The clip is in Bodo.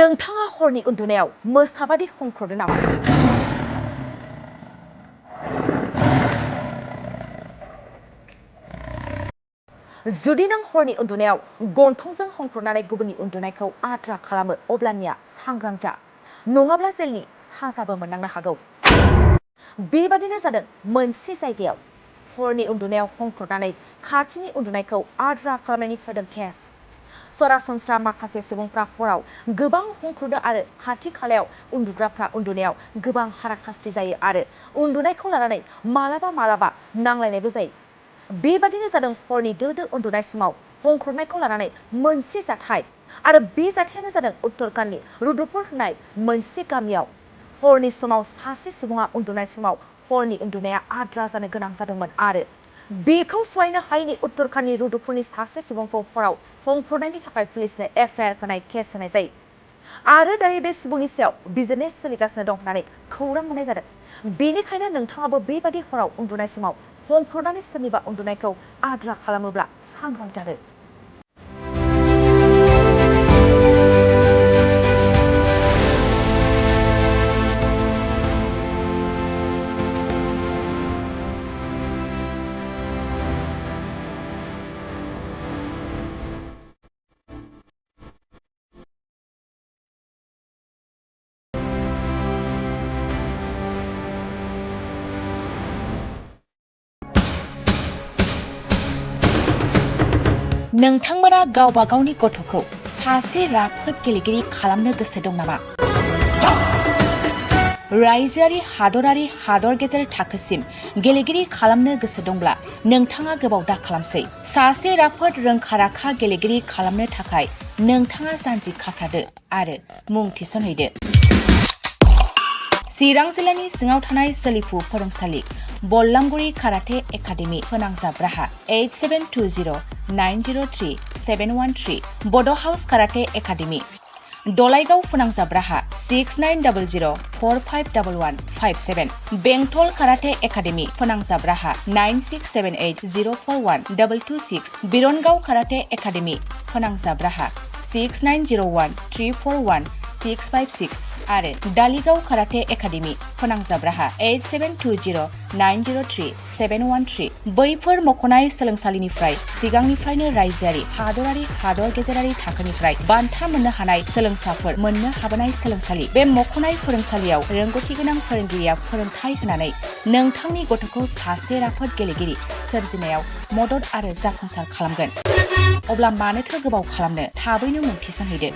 नोंथाङा हरनि उन्दुनायाव मोसाबादि हंख्रदो नामा? जुदि नों हरनि उन्दुनायाव गन्थंजों हंख्रनानै गुबुननि उन्दुनायखौ आद्रा खालामो अब्लानिया सांग्रां जा, नङाब्ला जेलनि साजाबो मोननांनो हागौ। बेबादिनो जादों मोनसे जायगायाव हरनि उन्दुनायाव हंख्रनानै खाथिनि उन्दुनायखौ आद्रा खालामनायनि होदों केस। सरासनस्रा माखासे सुबुंफ्रा हराव गोबां हंख्रदो आरो खाथि खालायाव उन्दुग्राफ्रा उन्दुनायाव गोबां हाराखास्ति जायो आरो उन्दुनायखौ लानानै मालाबा नांलायनायबो जायो। बेबादिनो जादों हरनि दो उन्दुनाय समाव हंख्रनायखौ लानानै मोनसे जाथाय आरो बे जाथायानो जादों उत्तराखंडनि रुद्रपुर होननाय मोनसे गामियाव हरनि समाव सासे सुबुङा उन्दुनाय समाव हरनि उन्दुनाया आद्रा जानो गोनां जादोंमोन आरो बेखौ सहायनो हायैनि उत्तराखंडनि रुद्रपुरनि सासे सुबुंखौ हराव हंख्रनायनि थाखाय पुलिसनो एफआइआर होनाय केस होनाय जायो आरो दायो बे सुबुंनि सायाव बिजिरनाय सोलिगासिनो दं होननानै खौरां मोननाय जादों। बेनिखायनो नोंथाङाबो बेबादि हराव उन्दुनाय समाव हंख्रनानै सोरनिबा उन्दुनायखौ आद्रा खालामोब्ला सांग्रां जादो। नोंथांमोना गावबा गावनि गथ'खौ सासे राफोद गेलेगिरि खालामनो गोसो दं नामा? रायजोआरि हादरारि हादर गेजेर थाखोसिम गेलेगिरि खालामनो गोसो दंब्ला नोंथाङा गोबाव दा खालामसै। सासे राफोद रोंखा-राखा गेलेगिरि खालामनो थाखाय नोंथाङा जानजि खाफ्रादो आरो मुं थिसनहैदो। चिरां जिल्लानि सिङाव थानाय सोलिफु फोरोंसालि बल्लामगुरि काराटे एकाडेमि फोनांजाब राहा 8720903713 बड' हाउस काराटे एकाडेमि दलाइगाव फोनांजाब राहा 6900451157 बेंटल काराटे एकाडेमि फोनांजाब राहा 9678041226 बिरनगाव काराटे एकाडेमि फोनांजाब राहा 6901341656 आरो दालिगाव काराटे एकाडेमि फोनांजाब राहा 8720903713 बैफोर मख'नाय सोलोंसालिनिफ्राय सिगांनिफ्रायनो रायजोआरि हादरारि हादर गेजेरारि थाखोनिफ्राय बान्था मोननो हानाय सोलोंसाफोर मोननो हाबोनाय सोलोंसालि। बे मख'नाय फोरोंसालियाव रोंगौथि गोनां फोरोंगिरिया फोरोंथाय होनानै नोंथांनि गथ'खौ सासे राफोद गेलेगिरि सोरजिनायाव मदद आरो जाफुंसार खालामगोन। अब्ला मानोथो गोबाव खालामनो, थाबैनो मुं थिसनहैदो।